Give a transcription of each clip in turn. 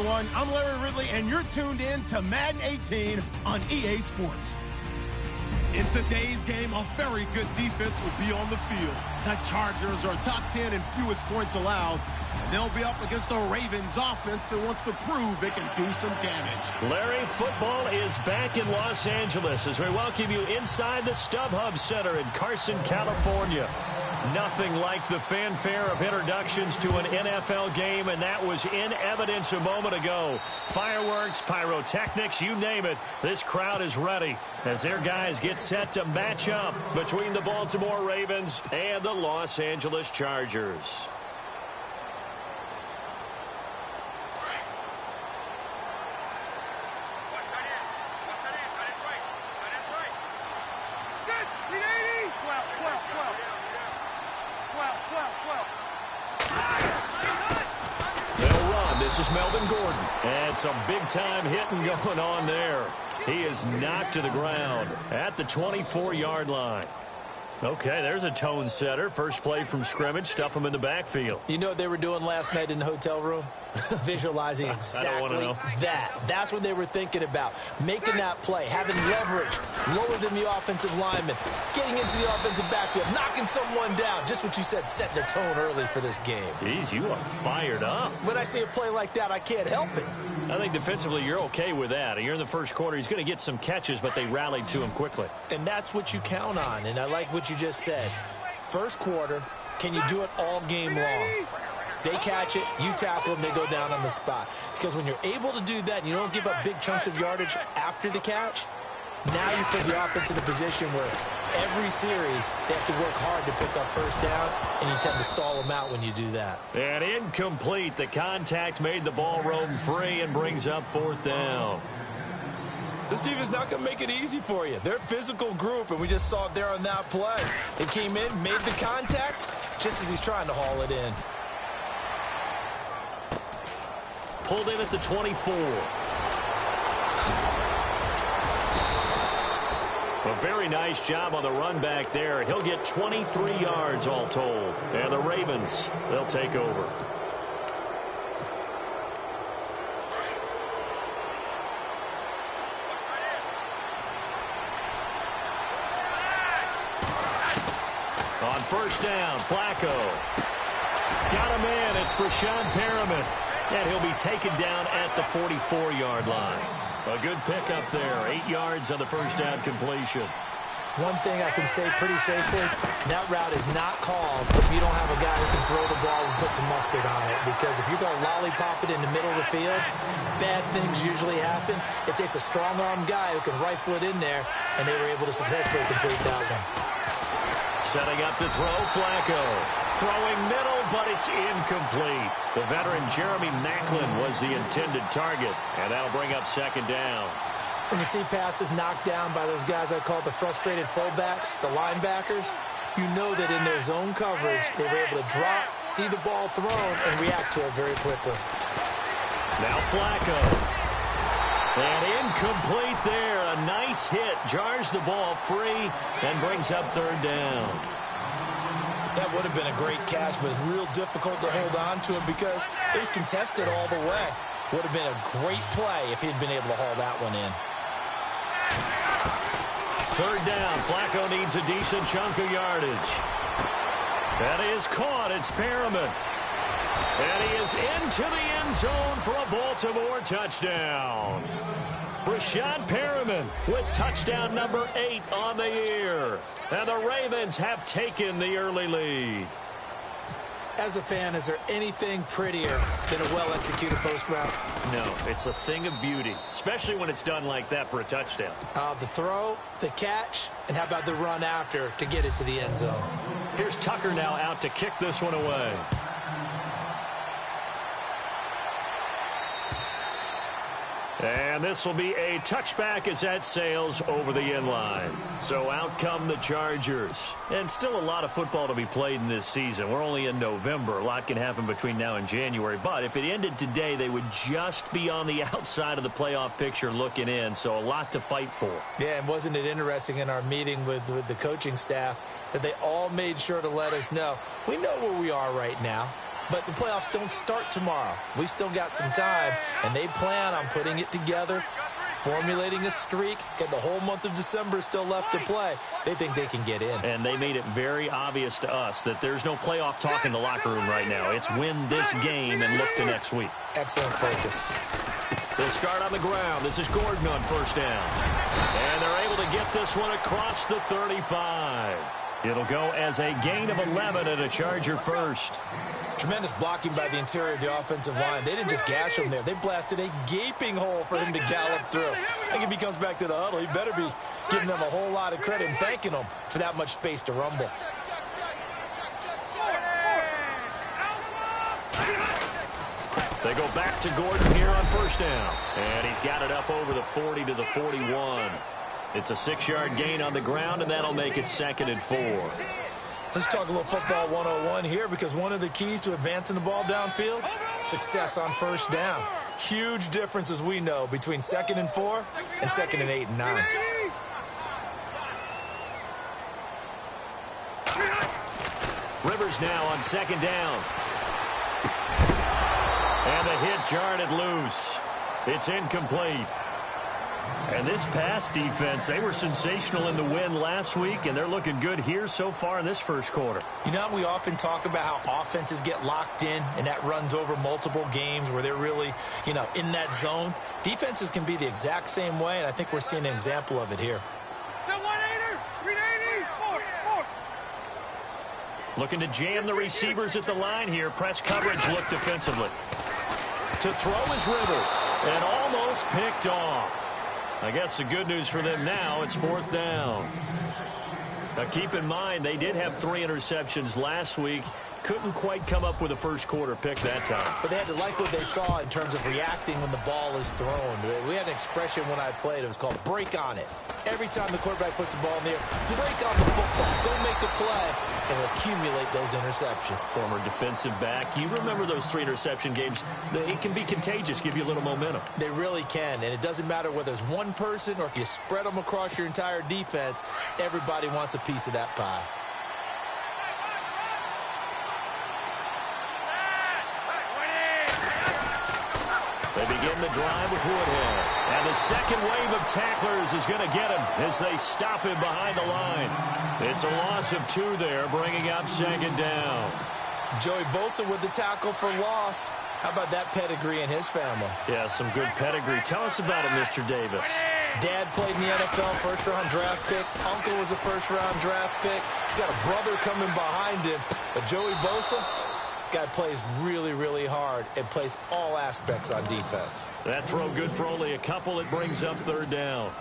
everyone. I'm Larry Ridley, and you're tuned in to Madden 18 on EA Sports. In today's game, a very good defense will be on the field. The Chargers are top 10 in fewest points allowed, and they'll be up against a Ravens offense that wants to prove it can do some damage. Larry, football is back in Los Angeles as we welcome you inside the StubHub Center in Carson, California. Nothing like the fanfare of introductions to an NFL game, and that was in evidence a moment ago. Fireworks, pyrotechnics, you name it. This crowd is ready as their guys get set to match up between the Baltimore Ravens and the Los Angeles Chargers. This is Melvin Gordon, and some big-time hitting going on there. He is knocked to the ground at the 24-yard line. Okay, there's a tone setter. First play from scrimmage, stuff him in the backfield. You know what they were doing last night in the hotel room? Visualizing exactly that. That's what they were thinking about. Making that play, having leverage, lower than the offensive lineman, getting into the offensive backfield, knocking someone down. Just what you said, setting the tone early for this game. Jeez, you are fired up. When I see a play like that, I can't help it. I think defensively you're okay with that. Here in the first quarter, he's going to get some catches, but they rallied to him quickly. And that's what you count on, and I like what you just said. First quarter, can you do it all game long? They catch it, you tackle them, they go down on the spot. Because when you're able to do that and you don't give up big chunks of yardage after the catch, now you put the offense in a position where every series they have to work hard to pick up first downs, and you tend to stall them out when you do that. And incomplete. The contact made the ball roam free and brings up fourth down. This team is not going to make it easy for you. They're a physical group, and we just saw it there on that play. He came in, made the contact, just as he's trying to haul it in. Pulled in at the 24. A very nice job on the run back there. He'll get 23 yards all told. And the Ravens, they'll take over. On first down, Flacco. Got him in. It's Brashad Perriman. And he'll be taken down at the 44-yard line. A good pickup there. 8 yards on the first down completion. One thing I can say pretty safely, that route is not called if you don't have a guy who can throw the ball and put some mustard on it. Because if you're going to lollipop it in the middle of the field, bad things usually happen. It takes a strong-arm guy who can rifle it in there, and they were able to successfully complete that one. Setting up to throw, Flacco. Throwing middle, but it's incomplete. The veteran Jeremy Maclin was the intended target, and that'll bring up second down. When you see passes knocked down by those guys I call the frustrated fullbacks, the linebackers, you know that in their zone coverage, they were able to drop, see the ball thrown, and react to it very quickly. Now Flacco. And incomplete there. A nice hit. Jars the ball free and brings up third down. That would have been a great catch, but it's real difficult to hold on to him because it was contested all the way. Would have been a great play if he'd been able to haul that one in. Third down. Flacco needs a decent chunk of yardage. That is caught. It's Perriman. And he is into the end zone for a Baltimore touchdown. Brashad Perriman with touchdown number 8 on the year. And the Ravens have taken the early lead. As a fan, is there anything prettier than a well-executed post route? No, it's a thing of beauty, especially when it's done like that for a touchdown. The throw, the catch, and how about the run after to get it to the end zone? Here's Tucker now out to kick this one away. And this will be a touchback as that sails over the end line. So out come the Chargers. And still a lot of football to be played in this season. We're only in November. A lot can happen between now and January. But if it ended today, they would just be on the outside of the playoff picture looking in. So a lot to fight for. Yeah, and wasn't it interesting in our meeting with the coaching staff that they all made sure to let us know, we know where we are right now. But the playoffs don't start tomorrow. We still got some time, and they plan on putting it together, formulating a streak. Got the whole month of December still left to play. They think they can get in. And they made it very obvious to us that there's no playoff talk in the locker room right now. It's win this game and look to next week. Excellent focus. They'll start on the ground. This is Gordon on first down. And they're able to get this one across the 35. It'll go as a gain of 11 and a Charger first. Tremendous blocking by the interior of the offensive line. They didn't just gash him there. They blasted a gaping hole for him to gallop through. I think if he comes back to the huddle, he better be giving them a whole lot of credit and thanking them for that much space to rumble. They go back to Gordon here on first down. And he's got it up over the 40 to the 41. It's a 6-yard gain on the ground, and that'll make it 2nd and 4. Let's talk a little football 101 here, because one of the keys to advancing the ball downfield, success on first down. Huge difference, as we know, between 2nd and 4 and 2nd and 8 and 9. Rivers now on 2nd down. And the hit jarred it loose. It's incomplete. And this pass defense, they were sensational in the win last week, and they're looking good here so far in this first quarter. You know, we often talk about how offenses get locked in, and that runs over multiple games where they're really, in that zone. Defenses can be the exact same way, and I think we're seeing an example of it here. Looking to jam the receivers at the line here. Press coverage look defensively. To throw is Rivers, and almost picked off. I guess the good news for them now, it's 4th down. Now keep in mind, they did have 3 interceptions last week. Couldn't quite come up with a first quarter pick that time. But they had to like what they saw in terms of reacting when the ball is thrown. We had an expression when I played. It was called break on it. Every time the quarterback puts the ball in the air, break on the football. Don't make a play and accumulate those interceptions. Former defensive back. You remember those 3 interception games. It can be contagious, give you a little momentum. They really can, and it doesn't matter whether it's one person or if you spread them across your entire defense. Everybody wants a piece of that pie. They begin the drive with Woodhead. And the second wave of tacklers is going to get him as they stop him behind the line. It's a loss of 2 there, bringing up 2nd down. Joey Bosa with the tackle for loss. How about that pedigree in his family? Yeah, some good pedigree. Tell us about it, Mr. Davis. Dad played in the NFL, first-round draft pick. Uncle was a first-round draft pick. He's got a brother coming behind him. But Joey Bosa, guy plays really, really hard and plays all aspects on defense. That throw good for only a couple. It brings up 3rd down.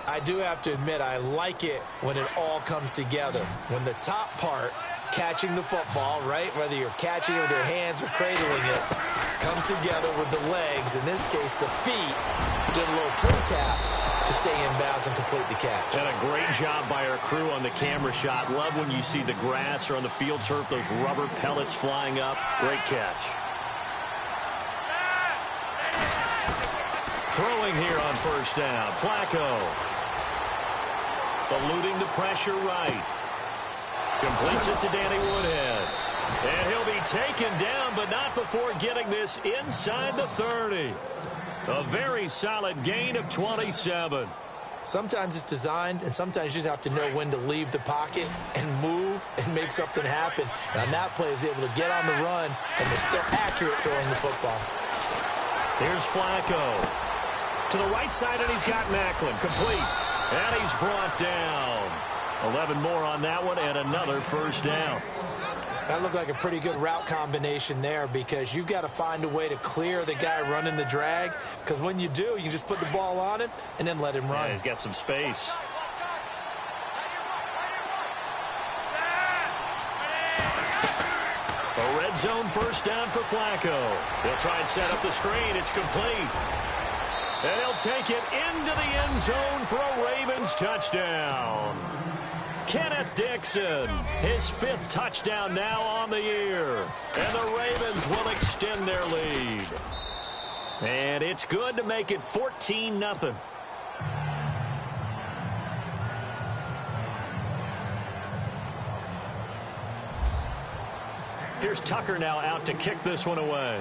I do have to admit, I like it when it all comes together. When the top part, catching the football, right, whether you're catching it with your hands or cradling it, comes together with the legs, in this case the feet, did a little toe tap to stay in bounds and complete the catch. And a great job by our crew on the camera shot. Love when you see the grass or on the field turf, those rubber pellets flying up. Great catch. Throwing here on first down, Flacco. Eluding the pressure right. Completes it to Danny Woodhead. And he'll be taken down, but not before getting this inside the 30. A very solid gain of 27. Sometimes it's designed, and sometimes you just have to know when to leave the pocket and move and make something happen. And on that play, he was able to get on the run and was still accurate throwing the football. Here's Flacco. To the right side, and he's got Macklin. Complete. And he's brought down. 11 more on that one, and another first down. That looked like a pretty good route combination there, because you've got to find a way to clear the guy running the drag, because when you do, you just put the ball on him and then let him run. Yeah, he's got some space. A red zone first down for Flacco. He'll try and set up the screen. It's complete. And he'll take it into the end zone for a Ravens touchdown. Kenneth Dixon, his 5th touchdown now on the year. And the Ravens will extend their lead. And it's good to make it 14-0. Here's Tucker now out to kick this one away.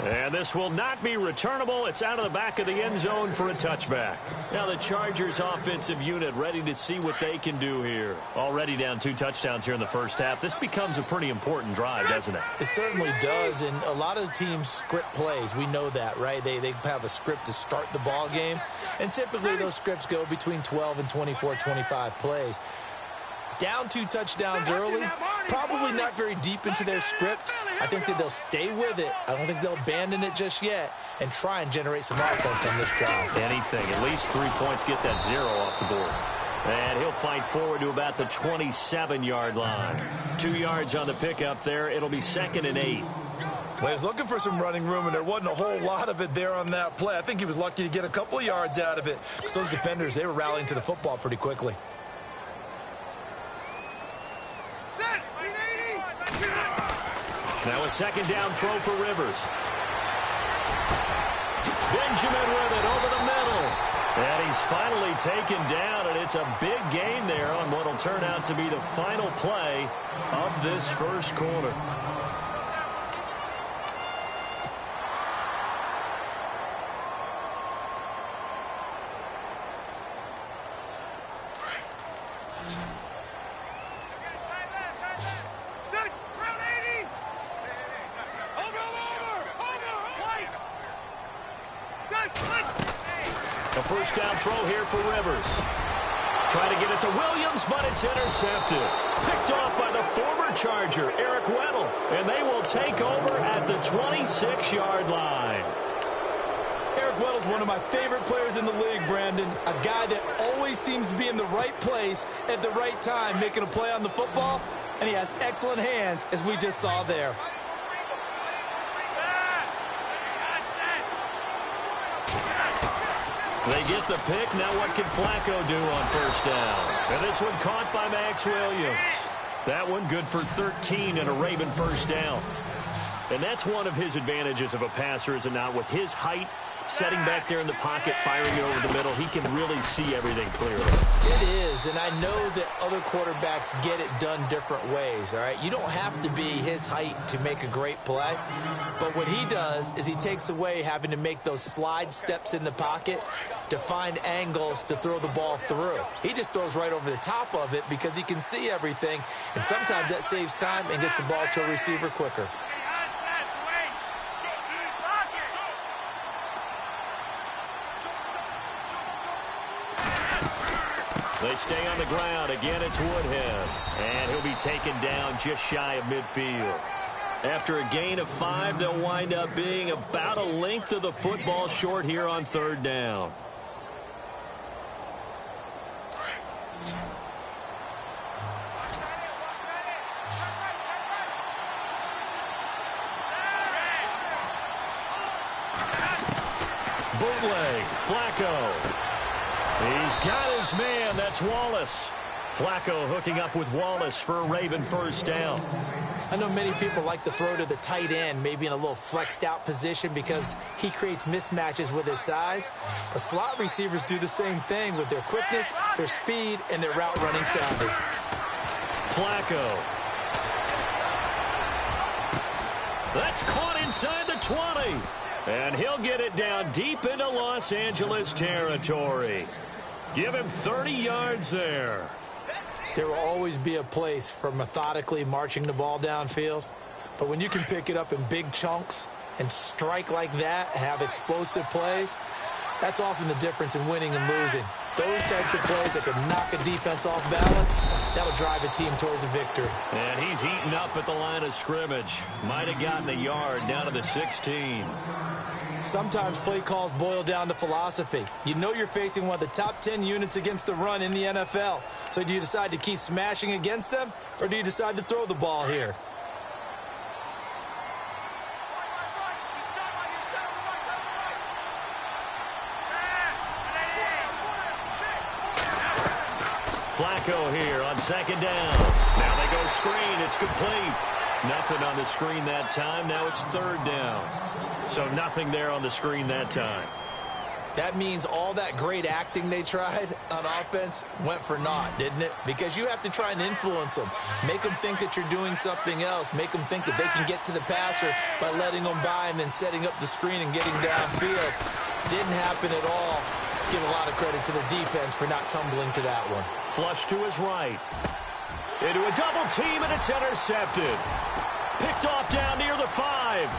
And this will not be returnable. It's out of the back of the end zone for a touchback. Now the Chargers offensive unit ready to see what they can do here. Already down 2 touchdowns here in the first half. This becomes a pretty important drive, doesn't it? It certainly does, and a lot of the teams script plays. We know that, right? They have a script to start the ball game, and typically those scripts go between 12 and 24, 25 plays. Down 2 touchdowns early, probably not very deep into their script. I think that they'll stay with it. I don't think they'll abandon it just yet and try and generate some offense on this drive. Anything. At least 3 points, get that 0 off the board. And he'll fight forward to about the 27-yard line. 2 yards on the pickup there. It'll be 2nd and 8. Well, he was looking for some running room, and there wasn't a whole lot of it there on that play. I think he was lucky to get a couple of yards out of it. Because those defenders, they were rallying to the football pretty quickly. Now a 2nd down throw for Rivers. Benjamin with it over the middle. And he's finally taken down, and it's a big gain there on what will turn out to be the final play of this first quarter. A first down throw here for Rivers. Trying to get it to Williams, but it's intercepted. Picked off by the former Charger, Eric Weddle. And they will take over at the 26-yard line. Eric Weddle's one of my favorite players in the league, Brandon. A guy that always seems to be in the right place at the right time, making a play on the football. And he has excellent hands, as we just saw there. They get the pick. Now what can Flacco do on first down? And this one caught by Max Williams. That one good for 13 and a Raven first down. And that's one of his advantages of a passer, is it not? With his height, setting back there in the pocket, firing it over the middle, he can really see everything clearly. It is, and I know that other quarterbacks get it done different ways, all right? You don't have to be his height to make a great play, but what he does is he takes away having to make those slide steps in the pocket to find angles to throw the ball through. He just throws right over the top of it because he can see everything, and sometimes that saves time and gets the ball to a receiver quicker. They stay on the ground. Again, it's Woodhead. And he'll be taken down just shy of midfield. After a gain of 5, they'll wind up being about a length of the football short here on 3rd down. Bootleg. Flacco. He's got his man. That's Wallace. Flacco hooking up with Wallace for a Raven first down. I know many people like to throw to the tight end, maybe in a little flexed out position because he creates mismatches with his size. But slot receivers do the same thing with their quickness, their speed, and their route running savvy. Flacco. That's caught inside the 20. And he'll get it down deep into Los Angeles territory. Give him 30 yards there. There will always be a place for methodically marching the ball downfield. But when you can pick it up in big chunks and strike like that, have explosive plays, that's often the difference in winning and losing. Those types of plays that can knock a defense off balance, that'll drive a team towards a victory. And he's heating up at the line of scrimmage. Might have gotten a yard down to the 16. Sometimes play calls boil down to philosophy. You know you're facing one of the top 10 units against the run in the NFL. So do you decide to keep smashing against them, or do you decide to throw the ball here? Flacco here on 2nd down. Now they go screen. It's complete. Nothing on the screen that time. Now it's 3rd down. So nothing there on the screen that time. That means all that great acting they tried on offense went for naught, didn't it? Because you have to try and influence them. Make them think that you're doing something else. Make them think that they can get to the passer by letting them by and then setting up the screen and getting downfield. Didn't happen at all. Give a lot of credit to the defense for not tumbling to that one. Flush to his right. Into a double team, and it's intercepted. Picked off down near the 5.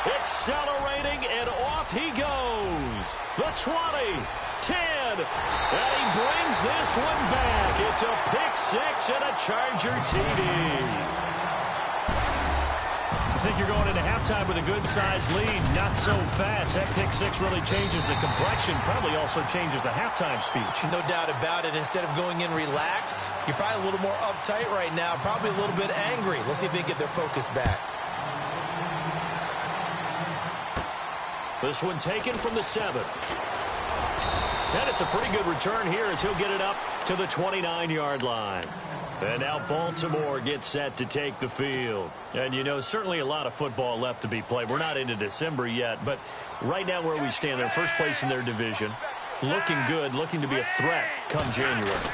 Accelerating, and off he goes. The 20, 10, and he brings this one back. It's a pick 6 and a Charger TD. I think you're going into halftime with a good-sized lead, not so fast. That pick 6 really changes the complexion, probably also changes the halftime speech. No doubt about it. Instead of going in relaxed, you're probably a little more uptight right now, probably a little bit angry. Let's see if they can get their focus back. This one taken from the 7. And it's a pretty good return here as he'll get it up to the 29-yard line. And now Baltimore gets set to take the field. And, you know, certainly a lot of football left to be played. We're not into December yet, but right now where we stand, they're first place in their division. Looking good, looking to be a threat come January.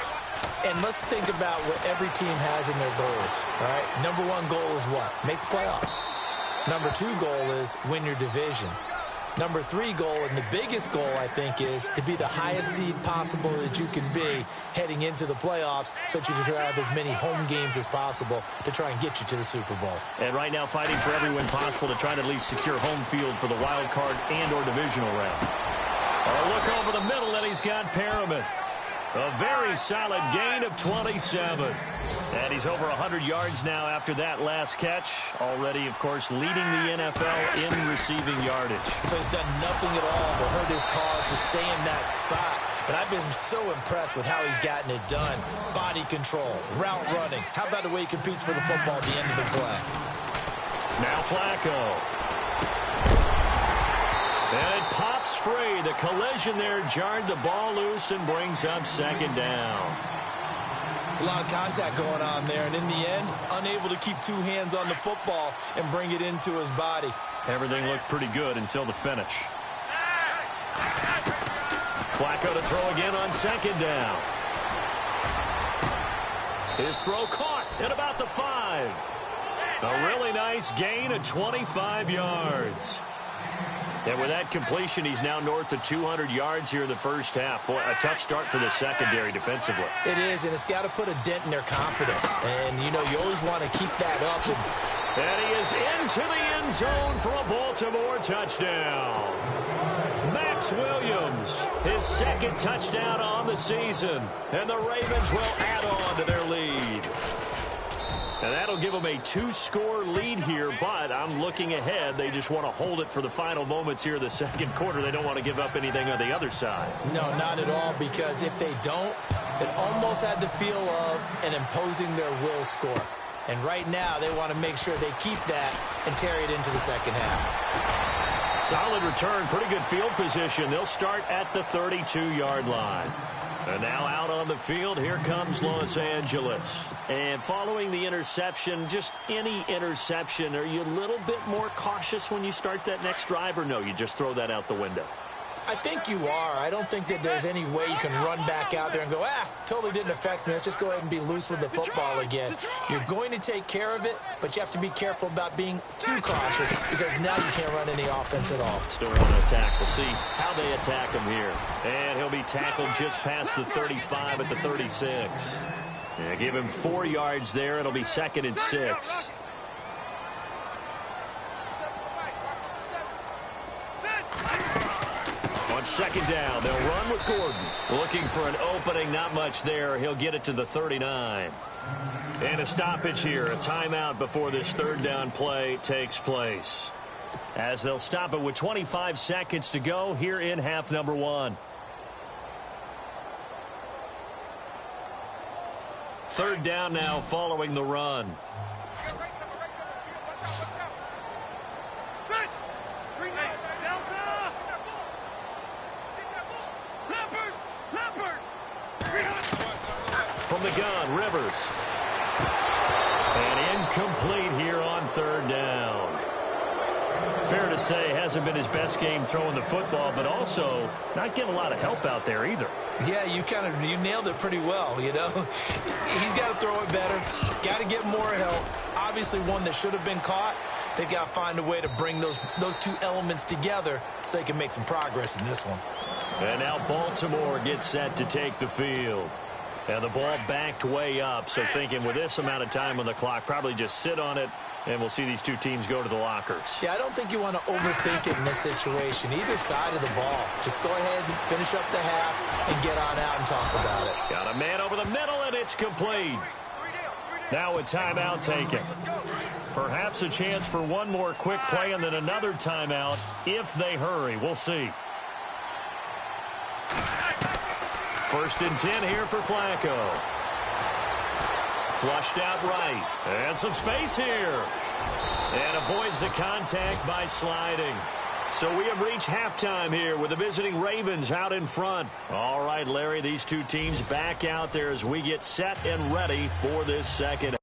And let's think about what every team has in their goals, all right? Number 1 goal is what? Make the playoffs. Number 2 goal is win your division. Number 3 goal, and the biggest goal, I think, is to be the highest seed possible that you can be heading into the playoffs so that you can have as many home games as possible to try and get you to the Super Bowl. And right now fighting for every win possible to try to at least secure home field for the wild card and or divisional round. A look over the middle, and he's got Perriman. A very solid gain of 27. And he's over 100 yards now after that last catch. Already, of course, leading the NFL in receiving yardage. So he's done nothing at all to hurt his cause to stay in that spot. But I've been so impressed with how he's gotten it done. Body control, route running. How about the way he competes for the football at the end of the play? Now Flacco. And it pops free. The collision there jarred the ball loose and brings up second down. It's a lot of contact going on there, and in the end, unable to keep 2 hands on the football and bring it into his body. Everything looked pretty good until the finish. Flacco to throw again on second down. His throw caught at about the 5. A really nice gain of 25 yards. And with that completion, he's now north of 200 yards here in the first half. Boy, a tough start for the secondary defensively. It is, and it's got to put a dent in their confidence. And, you know, you always want to keep that up. And he is into the end zone for a Baltimore touchdown. Max Williams, his second touchdown on the season. And the Ravens will add on to their lead. And that'll give them a 2-score lead here, but I'm looking ahead. They just want to hold it for the final moments here in the second quarter. They don't want to give up anything on the other side. No, not at all, because if they don't, it almost had the feel of an imposing their will score. And right now, they want to make sure they keep that and carry it into the second half. Solid return, pretty good field position. They'll start at the 32-yard line. And now out on the field, here comes Los Angeles. And following the interception, just any interception, are you a little bit more cautious when you start that next drive, or no, you just throw that out the window? I think you are. I don't think that there's any way you can run back out there and go, totally didn't affect me. Let's just go ahead and be loose with the football again. You're going to take care of it, but you have to be careful about being too cautious because now you can't run any offense at all. Still want to attack. We'll see how they attack him here. And he'll be tackled just past the 35 at the 36. Yeah, give him 4 yards there. It'll be 2nd and 6. On second down, they'll run with Gordon. Looking for an opening, not much there. He'll get it to the 39. And a stoppage here, a timeout before this third down play takes place. As they'll stop it with 25 seconds to go here in half number 1. Third down now following the run. From the gun, Rivers. And incomplete here on third down. Fair to say, hasn't been his best game throwing the football, but also not getting a lot of help out there either. Yeah, you nailed it pretty well, you know. He's got to throw it better, got to get more help. Obviously one that should have been caught. They've got to find a way to bring those two elements together so they can make some progress in this one. And now Baltimore gets set to take the field. And the ball backed way up, so thinking with this amount of time on the clock, probably just sit on it, and we'll see these two teams go to the lockers. Yeah, I don't think you want to overthink it in this situation. Either side of the ball. Just go ahead and finish up the half and get on out and talk about it. Got a man over the middle, and it's complete. Now a timeout taken. Perhaps a chance for one more quick play and then another timeout if they hurry. We'll see. 1st and 10 here for Flacco. Flushed out right. And some space here. And avoids the contact by sliding. So we have reached halftime here with the visiting Ravens out in front. All right, Larry, these two teams back out there as we get set and ready for this second half.